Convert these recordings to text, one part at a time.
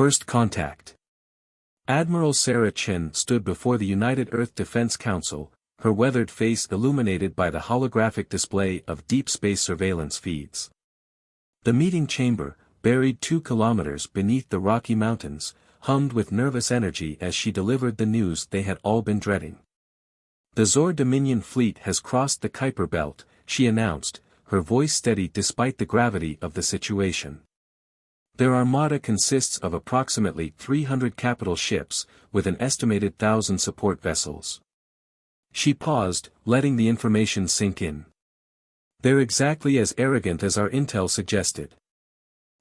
First Contact. Admiral Sarah Chen stood before the United Earth Defense Council, her weathered face illuminated by the holographic display of deep space surveillance feeds. The meeting chamber, buried 2 kilometers beneath the Rocky Mountains, hummed with nervous energy as she delivered the news they had all been dreading. The Zor Dominion fleet has crossed the Kuiper Belt, she announced, her voice steady despite the gravity of the situation. Their armada consists of approximately 300 capital ships, with an estimated 1,000 support vessels. She paused, letting the information sink in. They're exactly as arrogant as our intel suggested.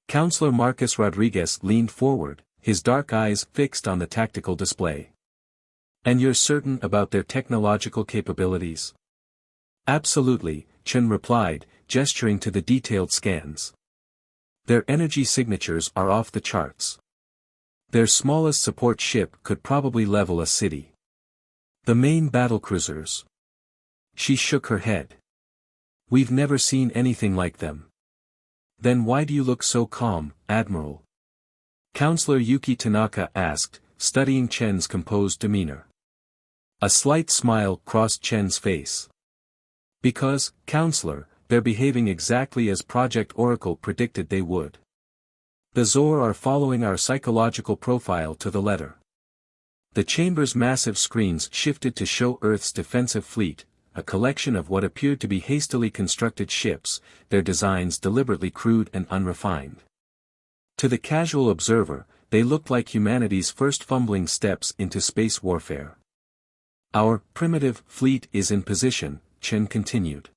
Counselor Marcus Rodriguez leaned forward, his dark eyes fixed on the tactical display. And you're certain about their technological capabilities? Absolutely, Chen replied, gesturing to the detailed scans. Their energy signatures are off the charts. Their smallest support ship could probably level a city. The main battlecruisers. She shook her head. We've never seen anything like them. Then why do you look so calm, Admiral? Counselor Yuki Tanaka asked, studying Chen's composed demeanor. A slight smile crossed Chen's face. Because, Counselor, they're behaving exactly as Project Oracle predicted they would. The Zor are following our psychological profile to the letter. The chamber's massive screens shifted to show Earth's defensive fleet, a collection of what appeared to be hastily constructed ships, their designs deliberately crude and unrefined. To the casual observer, they looked like humanity's first fumbling steps into space warfare. Our primitive fleet is in position, Chen continued.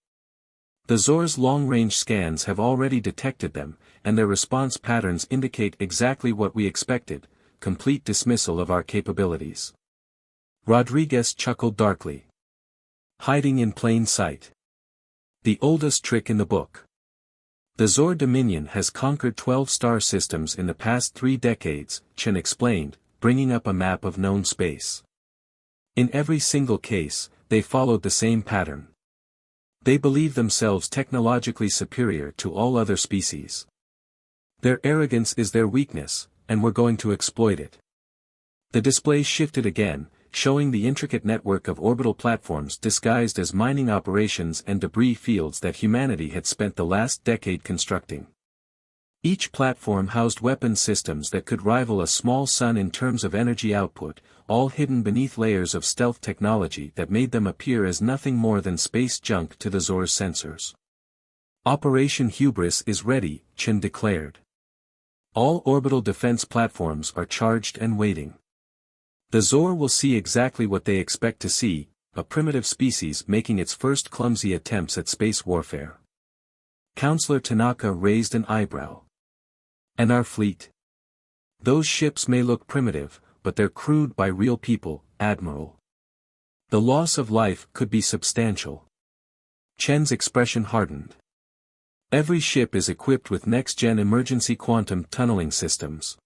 The Zor's long-range scans have already detected them, and their response patterns indicate exactly what we expected, complete dismissal of our capabilities. Rodriguez chuckled darkly. Hiding in plain sight. The oldest trick in the book. The Zor Dominion has conquered 12 star systems in the past 3 decades, Chen explained, bringing up a map of known space. In every single case, they followed the same pattern. They believe themselves technologically superior to all other species. Their arrogance is their weakness, and we're going to exploit it. The display shifted again, showing the intricate network of orbital platforms disguised as mining operations and debris fields that humanity had spent the last decade constructing. Each platform housed weapon systems that could rival a small sun in terms of energy output, all hidden beneath layers of stealth technology that made them appear as nothing more than space junk to the Zor's sensors. Operation Hubris is ready, Chen declared. All orbital defense platforms are charged and waiting. The Zor will see exactly what they expect to see, a primitive species making its first clumsy attempts at space warfare. Counselor Tanaka raised an eyebrow. And our fleet? Those ships may look primitive, but they're crewed by real people, Admiral. The loss of life could be substantial. Chen's expression hardened. Every ship is equipped with next-gen emergency quantum tunneling systems.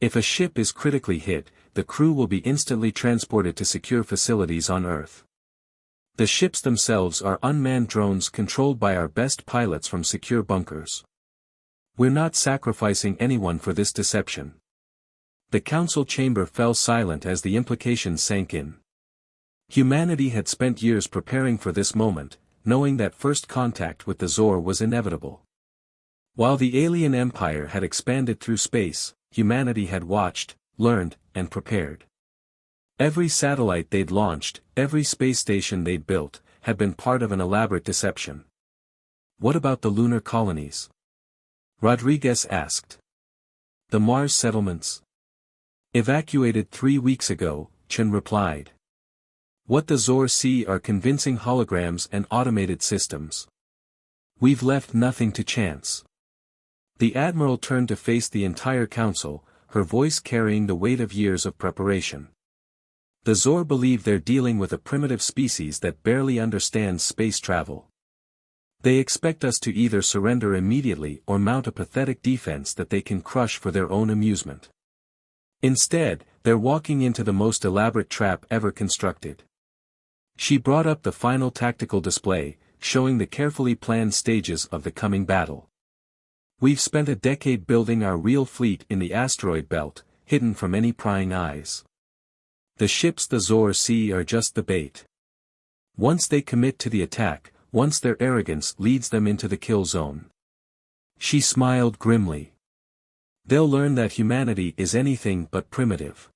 If a ship is critically hit, the crew will be instantly transported to secure facilities on Earth. The ships themselves are unmanned drones controlled by our best pilots from secure bunkers. We're not sacrificing anyone for this deception. The council chamber fell silent as the implications sank in. Humanity had spent years preparing for this moment, knowing that first contact with the Zor was inevitable. While the alien empire had expanded through space, humanity had watched, learned, and prepared. Every satellite they'd launched, every space station they'd built, had been part of an elaborate deception. What about the lunar colonies? Rodriguez asked. The Mars settlements? Evacuated 3 weeks ago, Chen replied. What the Zor see are convincing holograms and automated systems. We've left nothing to chance. The Admiral turned to face the entire council, her voice carrying the weight of years of preparation. The Zor believe they're dealing with a primitive species that barely understands space travel. They expect us to either surrender immediately or mount a pathetic defense that they can crush for their own amusement. Instead, they're walking into the most elaborate trap ever constructed. She brought up the final tactical display, showing the carefully planned stages of the coming battle. We've spent a decade building our real fleet in the asteroid belt, hidden from any prying eyes. The ships the Zor see are just the bait. Once they commit to the attack, once their arrogance leads them into the kill zone. She smiled grimly. They'll learn that humanity is anything but primitive.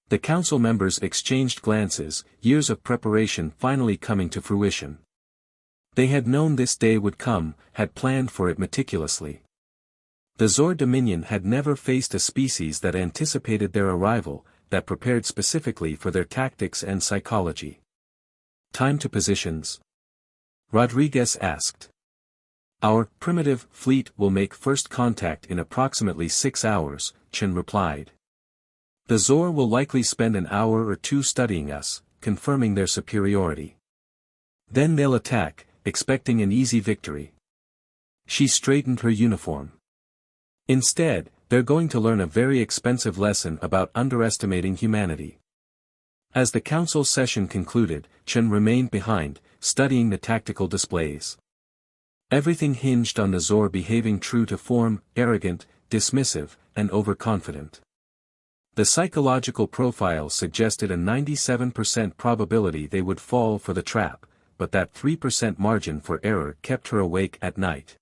The council members exchanged glances, years of preparation finally coming to fruition. They had known this day would come, had planned for it meticulously. The Zor Dominion had never faced a species that anticipated their arrival, that prepared specifically for their tactics and psychology. Time to positions? Rodriguez asked. Our primitive fleet will make first contact in approximately 6 hours, Chen replied. The Zor will likely spend an hour or two studying us, confirming their superiority. Then they'll attack, expecting an easy victory. She straightened her uniform. Instead, they're going to learn a very expensive lesson about underestimating humanity. As the council session concluded, Chen remained behind, studying the tactical displays. Everything hinged on the Zor behaving true to form, arrogant, dismissive, and overconfident. The psychological profile suggested a 97% probability they would fall for the trap, but that 3% margin for error kept her awake at night.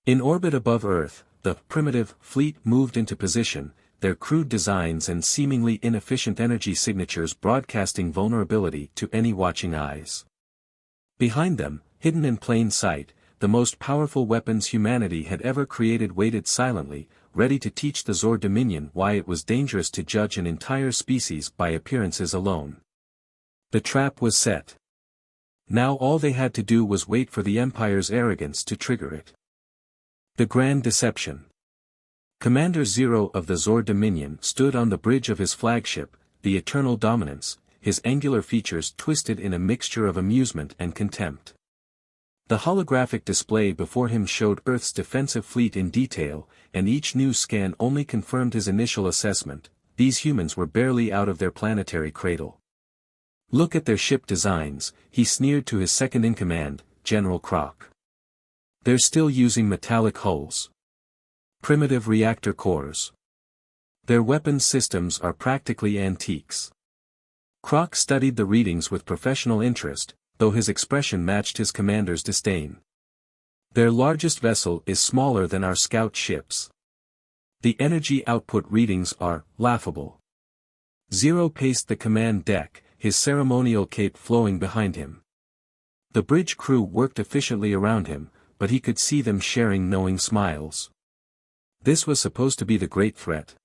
In orbit above Earth, the primitive fleet moved into position, their crude designs and seemingly inefficient energy signatures broadcasting vulnerability to any watching eyes. Behind them, hidden in plain sight, the most powerful weapons humanity had ever created waited silently, ready to teach the Zor Dominion why it was dangerous to judge an entire species by appearances alone. The trap was set. Now all they had to do was wait for the Empire's arrogance to trigger it. The Grand Deception. Commander Zero of the Zor Dominion stood on the bridge of his flagship, the Eternal Dominance, his angular features twisted in a mixture of amusement and contempt. The holographic display before him showed Earth's defensive fleet in detail, and each new scan only confirmed his initial assessment: these humans were barely out of their planetary cradle. Look at their ship designs, he sneered to his second-in-command, General Croc. They're still using metallic hulls. Primitive reactor cores. Their weapons systems are practically antiques. Croc studied the readings with professional interest, though his expression matched his commander's disdain. Their largest vessel is smaller than our scout ships. The energy output readings are laughable. Zero paced the command deck, his ceremonial cape flowing behind him. The bridge crew worked efficiently around him, but he could see them sharing knowing smiles. This was supposed to be the great threat.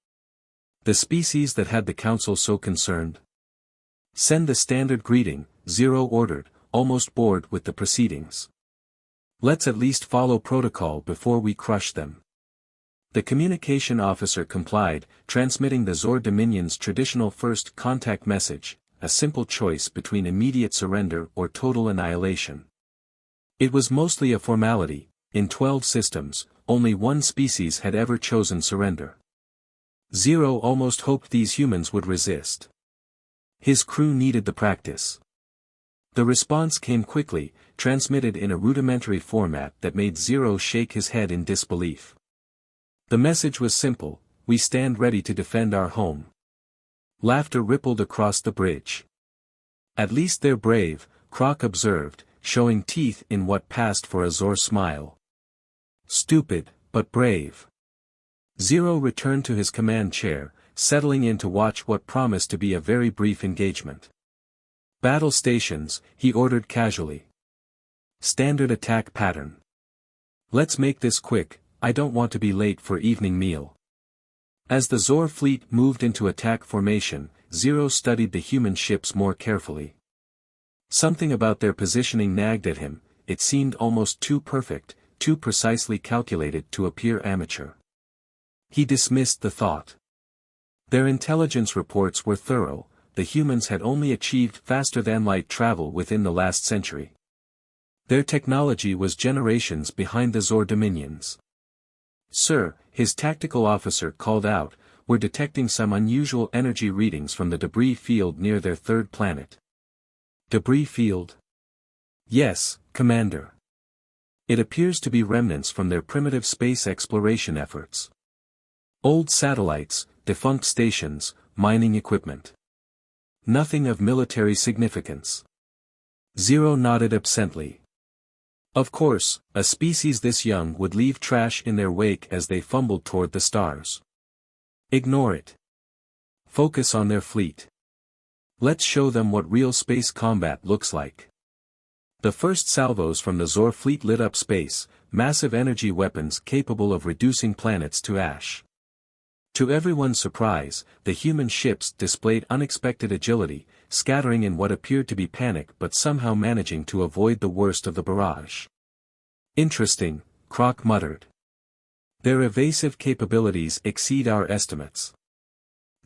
The species that had the council so concerned. Send the standard greeting, Zero ordered, almost bored with the proceedings. Let's at least follow protocol before we crush them. The communication officer complied, transmitting the Zor Dominion's traditional first contact message, a simple choice between immediate surrender or total annihilation. It was mostly a formality. In 12 systems, only one species had ever chosen surrender. Zero almost hoped these humans would resist. His crew needed the practice. The response came quickly, transmitted in a rudimentary format that made Zero shake his head in disbelief. The message was simple: we stand ready to defend our home. Laughter rippled across the bridge. At least they're brave, Croc observed, showing teeth in what passed for a Zor smile. Stupid, but brave. Zero returned to his command chair, settling in to watch what promised to be a very brief engagement. Battle stations, he ordered casually. Standard attack pattern. Let's make this quick, I don't want to be late for evening meal. As the Zor fleet moved into attack formation, Zero studied the human ships more carefully. Something about their positioning nagged at him, it seemed almost too perfect, too precisely calculated to appear amateur. He dismissed the thought. Their intelligence reports were thorough, the humans had only achieved faster-than-light travel within the last century. Their technology was generations behind the Zor Dominions. Sir, his tactical officer called out, we're detecting some unusual energy readings from the debris field near their third planet. Debris field? Yes, Commander. It appears to be remnants from their primitive space exploration efforts. Old satellites, defunct stations, mining equipment. Nothing of military significance. Zero nodded absently. Of course, a species this young would leave trash in their wake as they fumbled toward the stars. Ignore it. Focus on their fleet. Let's show them what real space combat looks like. The first salvos from the Zor fleet lit up space, massive energy weapons capable of reducing planets to ash. To everyone's surprise, the human ships displayed unexpected agility, scattering in what appeared to be panic but somehow managing to avoid the worst of the barrage. Interesting, Croc muttered. Their evasive capabilities exceed our estimates.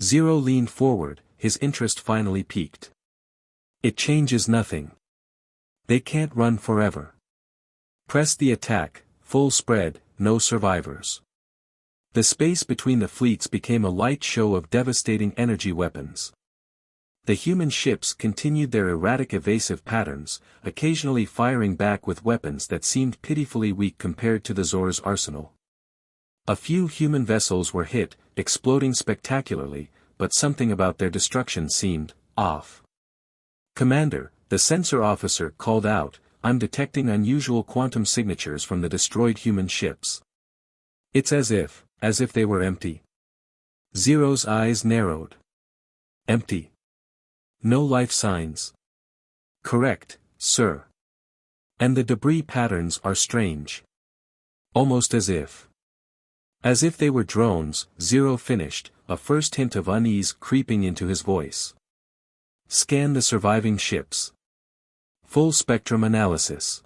Zero leaned forward, his interest finally peaked. It changes nothing. They can't run forever. Press the attack, full spread, no survivors. The space between the fleets became a light show of devastating energy weapons. The human ships continued their erratic evasive patterns, occasionally firing back with weapons that seemed pitifully weak compared to the Zor's arsenal. A few human vessels were hit, exploding spectacularly, but something about their destruction seemed off. "Commander," the sensor officer called out, "I'm detecting unusual quantum signatures from the destroyed human ships. It's as if they were empty." Zero's eyes narrowed. Empty. No life signs. Correct, sir. And the debris patterns are strange. Almost as if they were drones, Zero finished, a first hint of unease creeping into his voice. Scan the surviving ships. Full spectrum analysis.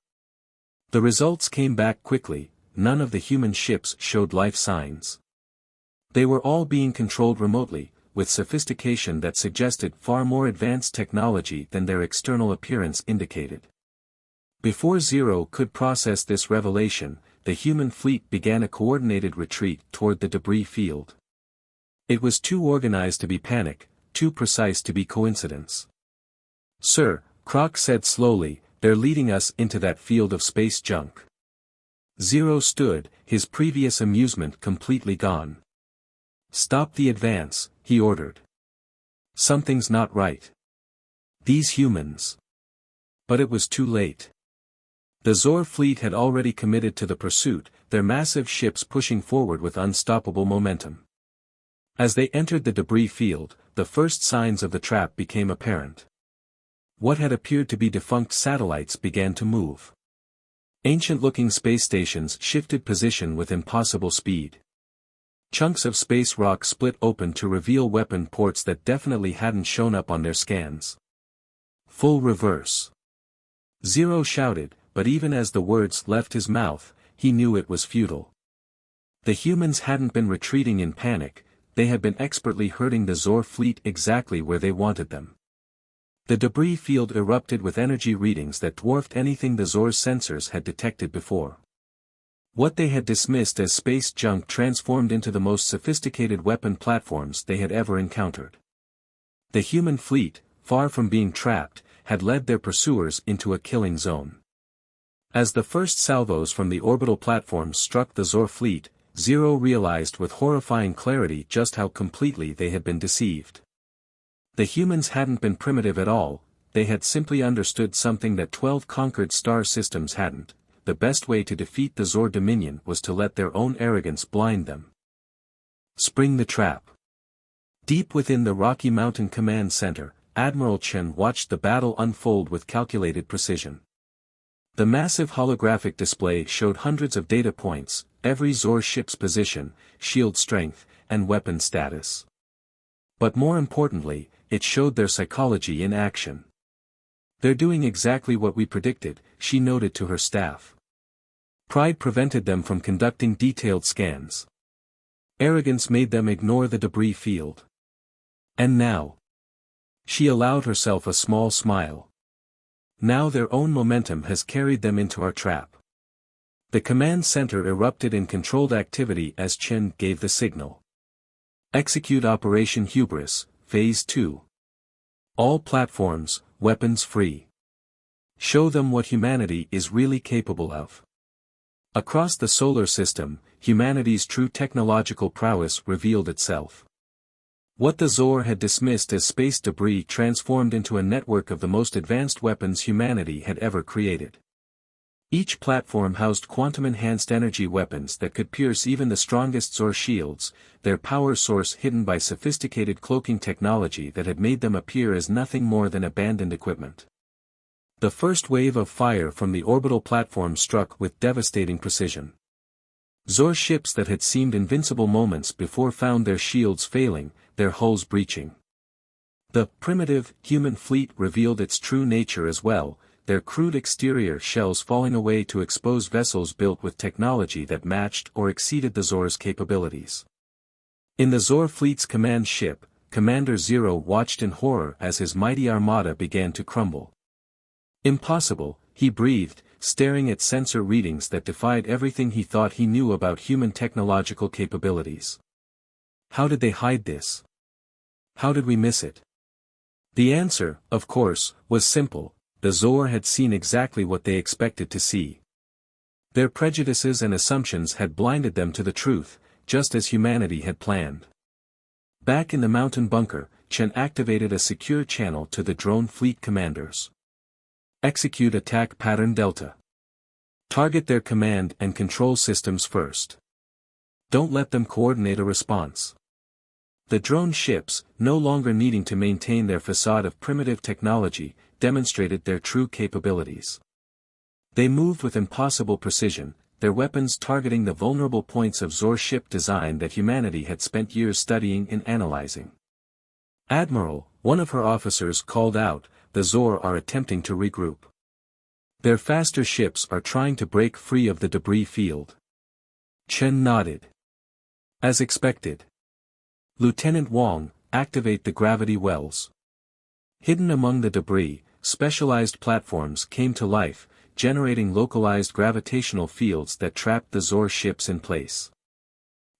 The results came back quickly, none of the human ships showed life signs. They were all being controlled remotely, with sophistication that suggested far more advanced technology than their external appearance indicated. Before Zero could process this revelation, the human fleet began a coordinated retreat toward the debris field. It was too organized to be panic, too precise to be coincidence. "Sir," Croc said slowly, "they're leading us into that field of space junk." Zero stood, his previous amusement completely gone. "Stop the advance," he ordered. "Something's not right. These humans." But it was too late. The Zor fleet had already committed to the pursuit, their massive ships pushing forward with unstoppable momentum. As they entered the debris field, the first signs of the trap became apparent. What had appeared to be defunct satellites began to move. Ancient-looking space stations shifted position with impossible speed. Chunks of space rock split open to reveal weapon ports that definitely hadn't shown up on their scans. "Full reverse." Zero shouted, but even as the words left his mouth, he knew it was futile. The humans hadn't been retreating in panic, they had been expertly herding the Zor fleet exactly where they wanted them. The debris field erupted with energy readings that dwarfed anything the Zor's sensors had detected before. What they had dismissed as space junk transformed into the most sophisticated weapon platforms they had ever encountered. The human fleet, far from being trapped, had led their pursuers into a killing zone. As the first salvos from the orbital platforms struck the Zor fleet, Zero realized with horrifying clarity just how completely they had been deceived. The humans hadn't been primitive at all, they had simply understood something that 12 conquered star systems hadn't. The best way to defeat the Zor Dominion was to let their own arrogance blind them. Spring the trap. Deep within the Rocky Mountain Command Center, Admiral Chen watched the battle unfold with calculated precision. The massive holographic display showed hundreds of data points, every Zor ship's position, shield strength, and weapon status. But more importantly, it showed their psychology in action. "They're doing exactly what we predicted," she noted to her staff. Pride prevented them from conducting detailed scans. Arrogance made them ignore the debris field. And now, she allowed herself a small smile. Now their own momentum has carried them into our trap. The command center erupted in controlled activity as Chen gave the signal. Execute Operation Hubris, Phase 2. All platforms, weapons free. Show them what humanity is really capable of. Across the solar system, humanity's true technological prowess revealed itself. What the Zor had dismissed as space debris transformed into a network of the most advanced weapons humanity had ever created. Each platform housed quantum-enhanced energy weapons that could pierce even the strongest Zor shields, their power source hidden by sophisticated cloaking technology that had made them appear as nothing more than abandoned equipment. The first wave of fire from the orbital platform struck with devastating precision. Zor ships that had seemed invincible moments before found their shields failing, their hulls breaching. The primitive, human fleet revealed its true nature as well, their crude exterior shells falling away to expose vessels built with technology that matched or exceeded the Zor's capabilities. In the Zor fleet's command ship, Commander Zero watched in horror as his mighty armada began to crumble. Impossible, he breathed, staring at sensor readings that defied everything he thought he knew about human technological capabilities. How did they hide this? How did we miss it? The answer, of course, was simple. The Zor had seen exactly what they expected to see. Their prejudices and assumptions had blinded them to the truth, just as humanity had planned. Back in the mountain bunker, Chen activated a secure channel to the drone fleet commanders. Execute attack pattern Delta. Target their command and control systems first. Don't let them coordinate a response. The drone ships, no longer needing to maintain their facade of primitive technology, demonstrated their true capabilities. They moved with impossible precision, their weapons targeting the vulnerable points of Zor ship design that humanity had spent years studying and analyzing. Admiral, one of her officers called out, the Zor are attempting to regroup. Their faster ships are trying to break free of the debris field. Chen nodded. As expected. Lieutenant Wang, activate the gravity wells. Hidden among the debris, specialized platforms came to life, generating localized gravitational fields that trapped the Zor ships in place.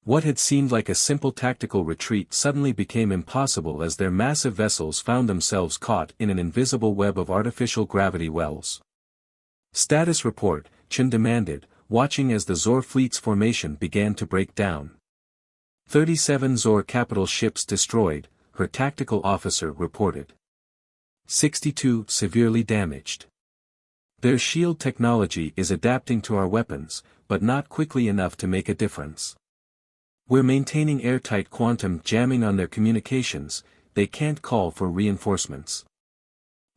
What had seemed like a simple tactical retreat suddenly became impossible as their massive vessels found themselves caught in an invisible web of artificial gravity wells. Status report, Chen demanded, watching as the Zor fleet's formation began to break down. 37 Zor capital ships destroyed, her tactical officer reported. 62 severely damaged. Their shield technology is adapting to our weapons, but not quickly enough to make a difference. We're maintaining airtight quantum jamming on their communications, they can't call for reinforcements.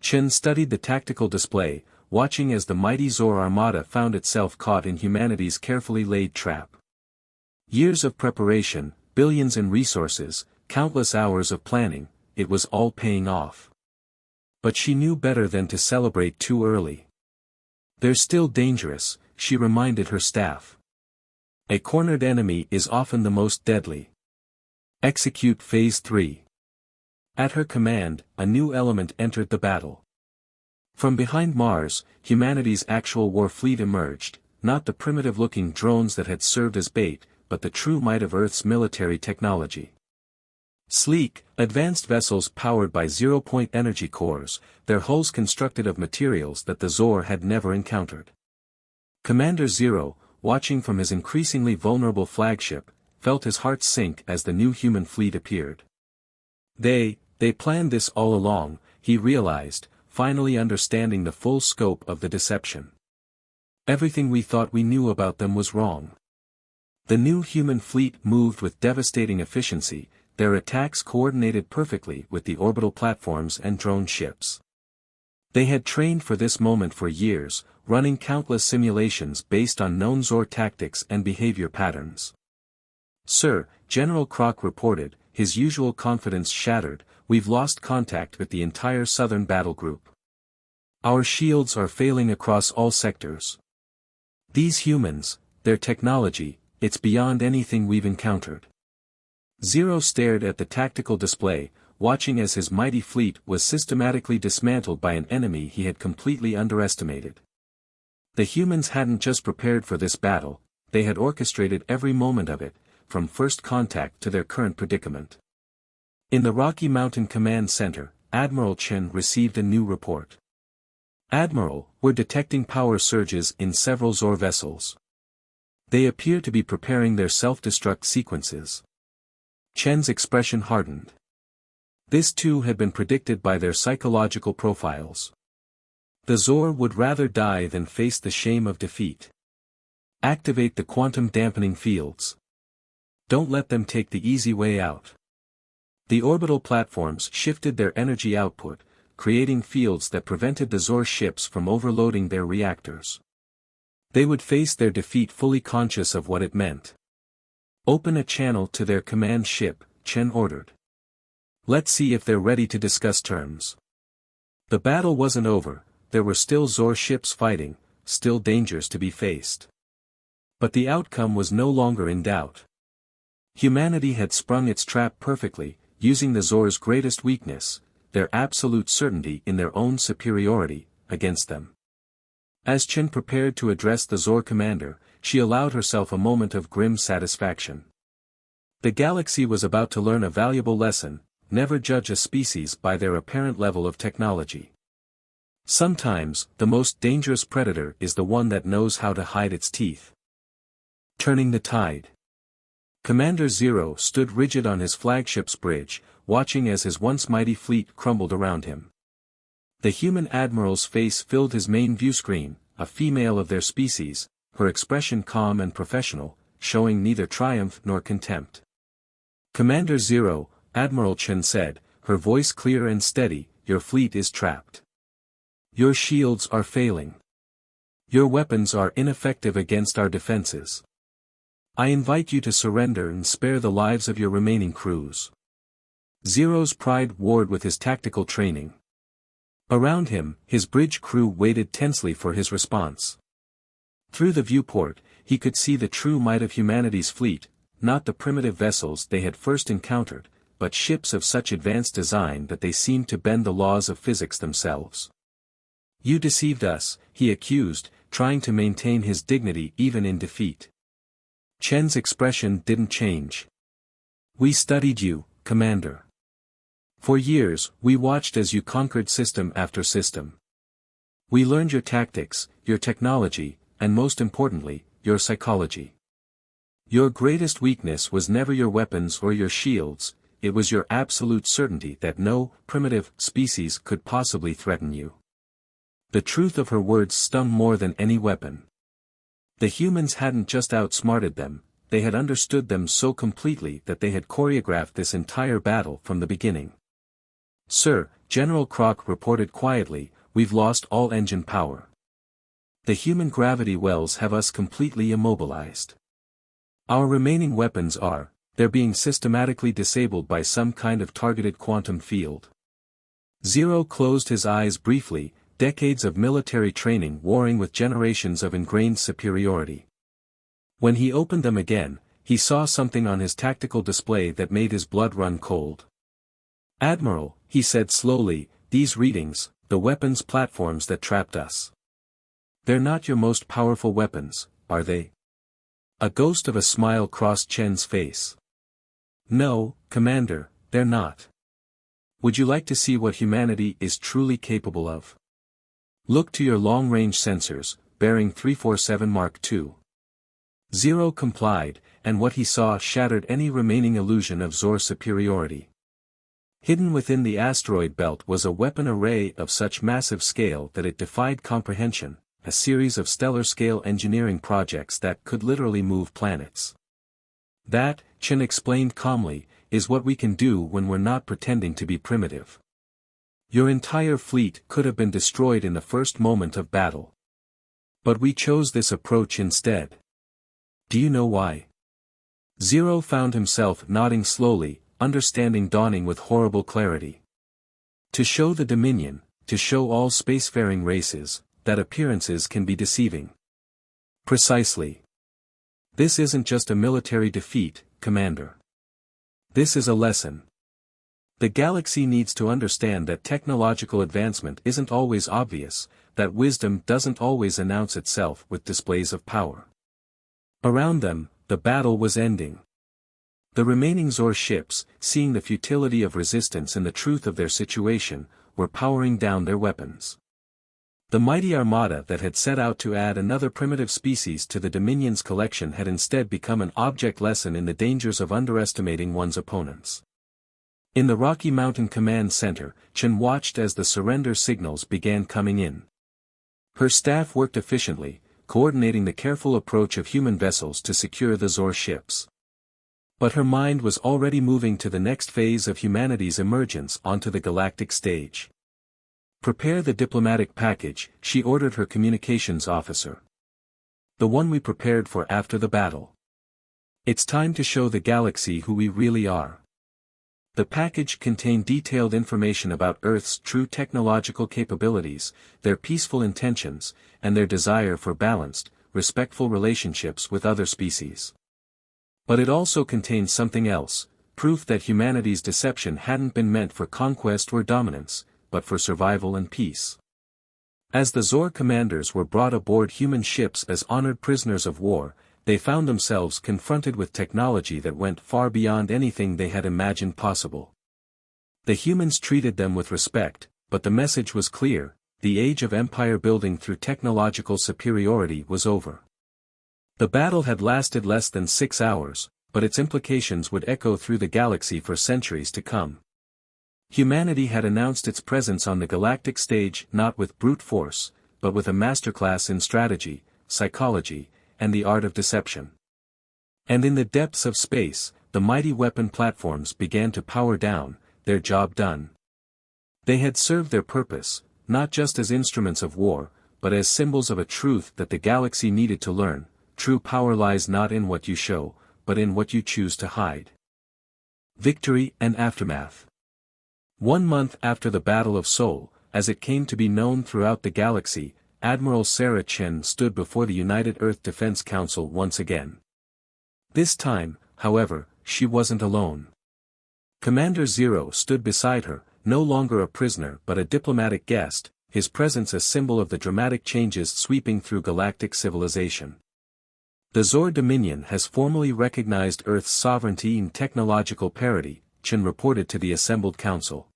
Chen studied the tactical display, watching as the mighty Zor armada found itself caught in humanity's carefully laid trap. Years of preparation, billions in resources, countless hours of planning, it was all paying off. But she knew better than to celebrate too early. They're still dangerous, she reminded her staff. A cornered enemy is often the most deadly. Execute Phase 3. At her command, a new element entered the battle. From behind Mars, humanity's actual war fleet emerged, not the primitive-looking drones that had served as bait, but the true might of Earth's military technology. Sleek, advanced vessels powered by zero-point energy cores, their hulls constructed of materials that the Zor had never encountered. Commander Zero, watching from his increasingly vulnerable flagship, felt his heart sink as the new human fleet appeared. They planned this all along, he realized, finally understanding the full scope of the deception. Everything we thought we knew about them was wrong. The new human fleet moved with devastating efficiency, their attacks coordinated perfectly with the orbital platforms and drone ships. They had trained for this moment for years, running countless simulations based on known Zor tactics and behavior patterns. Sir, General Croc reported, his usual confidence shattered, we've lost contact with the entire southern battle group. Our shields are failing across all sectors. These humans, their technology, it's beyond anything we've encountered. Zero stared at the tactical display, watching as his mighty fleet was systematically dismantled by an enemy he had completely underestimated. The humans hadn't just prepared for this battle, they had orchestrated every moment of it, from first contact to their current predicament. In the Rocky Mountain Command Center, Admiral Chen received a new report. Admiral, we're detecting power surges in several Zor vessels. They appear to be preparing their self-destruct sequences. Chen's expression hardened. This too had been predicted by their psychological profiles. The Zor would rather die than face the shame of defeat. Activate the quantum dampening fields. Don't let them take the easy way out. The orbital platforms shifted their energy output, creating fields that prevented the Zor ships from overloading their reactors. They would face their defeat fully conscious of what it meant. Open a channel to their command ship, Chen ordered. Let's see if they're ready to discuss terms. The battle wasn't over, there were still Zor ships fighting, still dangers to be faced. But the outcome was no longer in doubt. Humanity had sprung its trap perfectly, using the Zor's greatest weakness, their absolute certainty in their own superiority, against them. As Chen prepared to address the Zor commander, she allowed herself a moment of grim satisfaction. The galaxy was about to learn a valuable lesson: never judge a species by their apparent level of technology. Sometimes, the most dangerous predator is the one that knows how to hide its teeth. Turning the tide. Commander Zero stood rigid on his flagship's bridge, watching as his once mighty fleet crumbled around him. The human admiral's face filled his main viewscreen, a female of their species, her expression calm and professional, showing neither triumph nor contempt. Commander Zero, Admiral Chen said, her voice clear and steady, your fleet is trapped. Your shields are failing. Your weapons are ineffective against our defenses. I invite you to surrender and spare the lives of your remaining crews. Zero's pride warred with his tactical training. Around him, his bridge crew waited tensely for his response. Through the viewport, he could see the true might of humanity's fleet, not the primitive vessels they had first encountered, but ships of such advanced design that they seemed to bend the laws of physics themselves. You deceived us, he accused, trying to maintain his dignity even in defeat. Chen's expression didn't change. We studied you, Commander. For years, we watched as you conquered system after system. We learned your tactics, your technology, and most importantly, your psychology. Your greatest weakness was never your weapons or your shields, it was your absolute certainty that no primitive species could possibly threaten you. The truth of her words stung more than any weapon. The humans hadn't just outsmarted them, they had understood them so completely that they had choreographed this entire battle from the beginning. Sir, General Croc reported quietly, we've lost all engine power. The human gravity wells have us completely immobilized. Our remaining weapons they're being systematically disabled by some kind of targeted quantum field. Zero closed his eyes briefly, decades of military training warring with generations of ingrained superiority. When he opened them again, he saw something on his tactical display that made his blood run cold. Admiral, he said slowly, these readings, the weapons platforms that trapped us. They're not your most powerful weapons, are they? A ghost of a smile crossed Chen's face. No, Commander, they're not. Would you like to see what humanity is truly capable of? Look to your long-range sensors, bearing 347 Mark II. Zero complied, and what he saw shattered any remaining illusion of Zor superiority. Hidden within the asteroid belt was a weapon array of such massive scale that it defied comprehension, a series of stellar-scale engineering projects that could literally move planets. That, Chen explained calmly, is what we can do when we're not pretending to be primitive. Your entire fleet could have been destroyed in the first moment of battle. But we chose this approach instead. Do you know why? Zero found himself nodding slowly, understanding dawning with horrible clarity. To show the Dominion, to show all spacefaring races, that appearances can be deceiving. Precisely. This isn't just a military defeat, Commander. This is a lesson. The galaxy needs to understand that technological advancement isn't always obvious, that wisdom doesn't always announce itself with displays of power. Around them, the battle was ending. The remaining Zor ships, seeing the futility of resistance and the truth of their situation, were powering down their weapons. The mighty armada that had set out to add another primitive species to the Dominion's collection had instead become an object lesson in the dangers of underestimating one's opponents. In the Rocky Mountain Command Center, Chen watched as the surrender signals began coming in. Her staff worked efficiently, coordinating the careful approach of human vessels to secure the Zor ships. But her mind was already moving to the next phase of humanity's emergence onto the galactic stage. "Prepare the diplomatic package," she ordered her communications officer. "The one we prepared for after the battle. It's time to show the galaxy who we really are." The package contained detailed information about Earth's true technological capabilities, their peaceful intentions, and their desire for balanced, respectful relationships with other species. But it also contained something else, proof that humanity's deception hadn't been meant for conquest or dominance, but for survival and peace. As the Zor commanders were brought aboard human ships as honored prisoners of war, they found themselves confronted with technology that went far beyond anything they had imagined possible. The humans treated them with respect, but the message was clear: the age of empire building through technological superiority was over. The battle had lasted less than 6 hours, but its implications would echo through the galaxy for centuries to come. Humanity had announced its presence on the galactic stage not with brute force, but with a masterclass in strategy, psychology, and the art of deception. And in the depths of space, the mighty weapon platforms began to power down, their job done. They had served their purpose, not just as instruments of war, but as symbols of a truth that the galaxy needed to learn: true power lies not in what you show, but in what you choose to hide. Victory and aftermath. 1 month after the Battle of Seoul, as it came to be known throughout the galaxy, Admiral Sarah Chen stood before the United Earth Defense Council once again. This time, however, she wasn't alone. Commander Zero stood beside her, no longer a prisoner but a diplomatic guest, his presence a symbol of the dramatic changes sweeping through galactic civilization. "The Zor Dominion has formally recognized Earth's sovereignty and technological parity," Chen reported to the assembled council.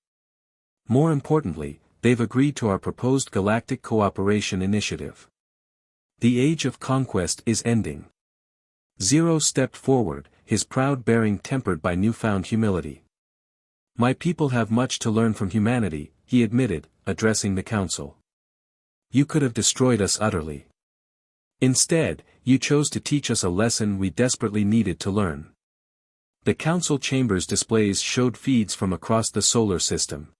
"More importantly, they've agreed to our proposed Galactic Cooperation Initiative. The age of conquest is ending." Zero stepped forward, his proud bearing tempered by newfound humility. "My people have much to learn from humanity," he admitted, addressing the council. "You could have destroyed us utterly. Instead, you chose to teach us a lesson we desperately needed to learn." The council chamber's displays showed feeds from across the solar system.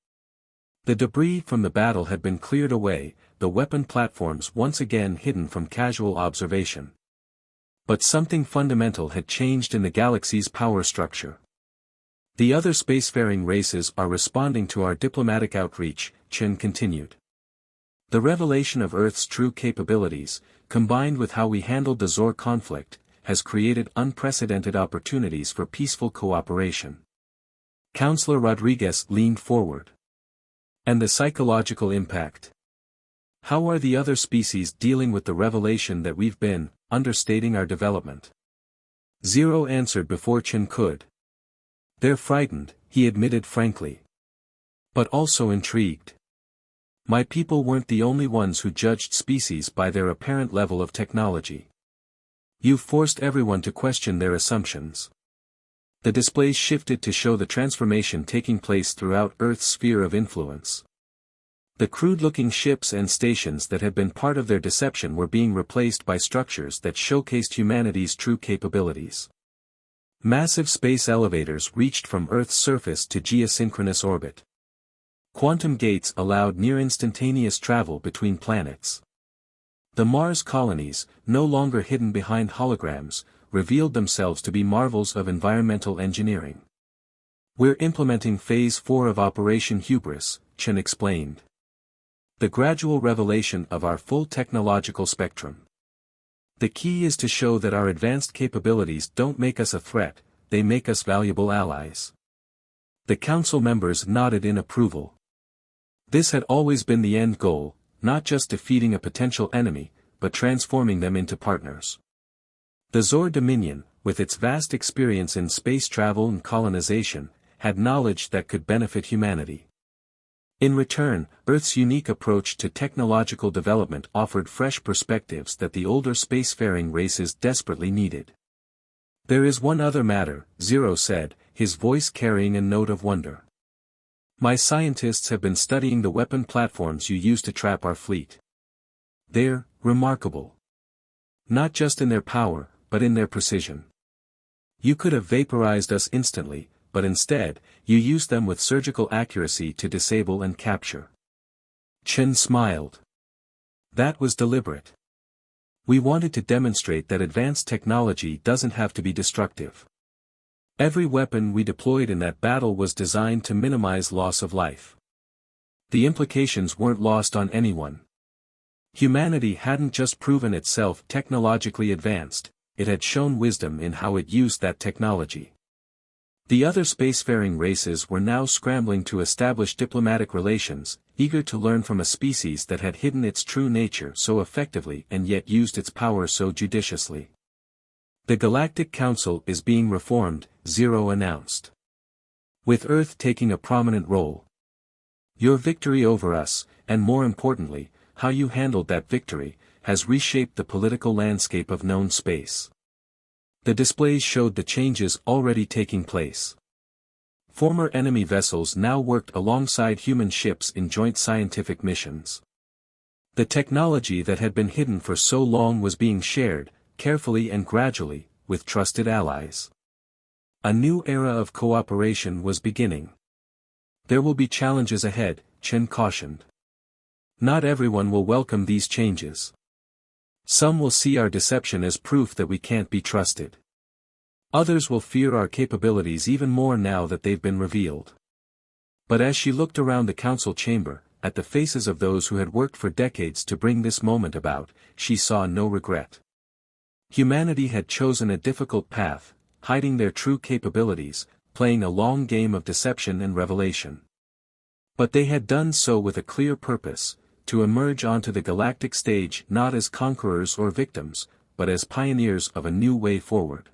The debris from the battle had been cleared away, the weapon platforms once again hidden from casual observation. But something fundamental had changed in the galaxy's power structure. "The other spacefaring races are responding to our diplomatic outreach," Chen continued. "The revelation of Earth's true capabilities, combined with how we handled the Zor conflict, has created unprecedented opportunities for peaceful cooperation." Councillor Rodriguez leaned forward. "And the psychological impact? How are the other species dealing with the revelation that we've been understating our development?" Zero answered before Chen could. "They're frightened," he admitted frankly. "But also intrigued. My people weren't the only ones who judged species by their apparent level of technology. You've forced everyone to question their assumptions." The displays shifted to show the transformation taking place throughout Earth's sphere of influence. The crude-looking ships and stations that had been part of their deception were being replaced by structures that showcased humanity's true capabilities. Massive space elevators reached from Earth's surface to geosynchronous orbit. Quantum gates allowed near-instantaneous travel between planets. The Mars colonies, no longer hidden behind holograms, revealed themselves to be marvels of environmental engineering. "We're implementing Phase 4 of Operation Hubris," Chen explained. "The gradual revelation of our full technological spectrum. The key is to show that our advanced capabilities don't make us a threat, they make us valuable allies." The council members nodded in approval. This had always been the end goal, not just defeating a potential enemy, but transforming them into partners. The Zor Dominion, with its vast experience in space travel and colonization, had knowledge that could benefit humanity. In return, Earth's unique approach to technological development offered fresh perspectives that the older spacefaring races desperately needed. "There is one other matter," Zero said, his voice carrying a note of wonder. "My scientists have been studying the weapon platforms you use to trap our fleet. They're remarkable. Not just in their power, but in their precision. You could have vaporized us instantly, but instead, you used them with surgical accuracy to disable and capture." Chen smiled. "That was deliberate. We wanted to demonstrate that advanced technology doesn't have to be destructive. Every weapon we deployed in that battle was designed to minimize loss of life. The implications weren't lost on anyone. Humanity hadn't just proven itself technologically advanced, it had shown wisdom in how it used that technology." The other spacefaring races were now scrambling to establish diplomatic relations, eager to learn from a species that had hidden its true nature so effectively and yet used its power so judiciously. "The Galactic Council is being reformed," Zero announced. "With Earth taking a prominent role. Your victory over us, and more importantly, how you handled that victory, has reshaped the political landscape of known space." The displays showed the changes already taking place. Former enemy vessels now worked alongside human ships in joint scientific missions. The technology that had been hidden for so long was being shared, carefully and gradually, with trusted allies. A new era of cooperation was beginning. "There will be challenges ahead," Chen cautioned. "Not everyone will welcome these changes. Some will see our deception as proof that we can't be trusted. Others will fear our capabilities even more now that they've been revealed." But as she looked around the council chamber, at the faces of those who had worked for decades to bring this moment about, she saw no regret. Humanity had chosen a difficult path, hiding their true capabilities, playing a long game of deception and revelation. But they had done so with a clear purpose: to emerge onto the galactic stage not as conquerors or victims, but as pioneers of a new way forward.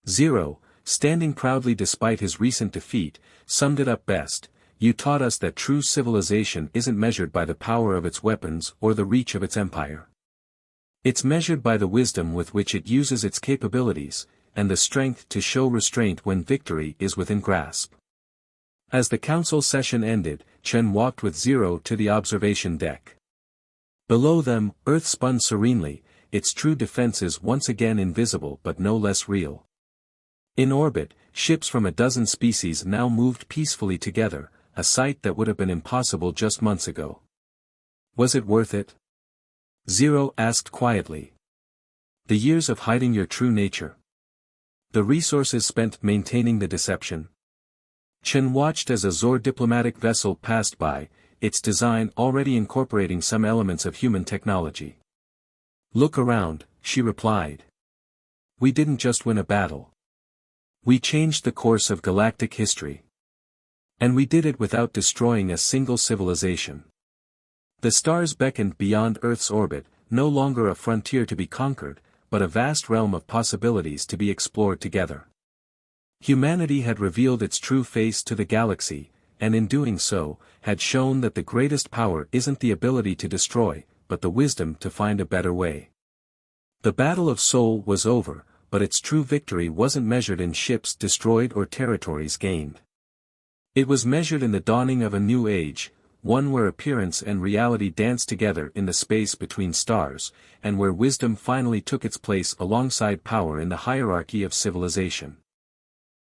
Zero, standing proudly despite his recent defeat, summed it up best: "You taught us that true civilization isn't measured by the power of its weapons or the reach of its empire. It's measured by the wisdom with which it uses its capabilities, and the strength to show restraint when victory is within grasp." As the council session ended, Chen walked with Zero to the observation deck. Below them, Earth spun serenely, its true defenses once again invisible but no less real. In orbit, ships from a dozen species now moved peacefully together, a sight that would have been impossible just months ago. "Was it worth it?" Zero asked quietly. "The years of hiding your true nature? The resources spent maintaining the deception?" Chen watched as a Zor diplomatic vessel passed by, its design already incorporating some elements of human technology. "Look around," she replied. "We didn't just win a battle. We changed the course of galactic history. And we did it without destroying a single civilization. The stars beckoned beyond Earth's orbit, no longer a frontier to be conquered, but a vast realm of possibilities to be explored together. Humanity had revealed its true face to the galaxy, and in doing so, had shown that the greatest power isn't the ability to destroy, but the wisdom to find a better way." The Battle of Seoul was over, but its true victory wasn't measured in ships destroyed or territories gained. It was measured in the dawning of a new age, one where appearance and reality danced together in the space between stars, and where wisdom finally took its place alongside power in the hierarchy of civilization.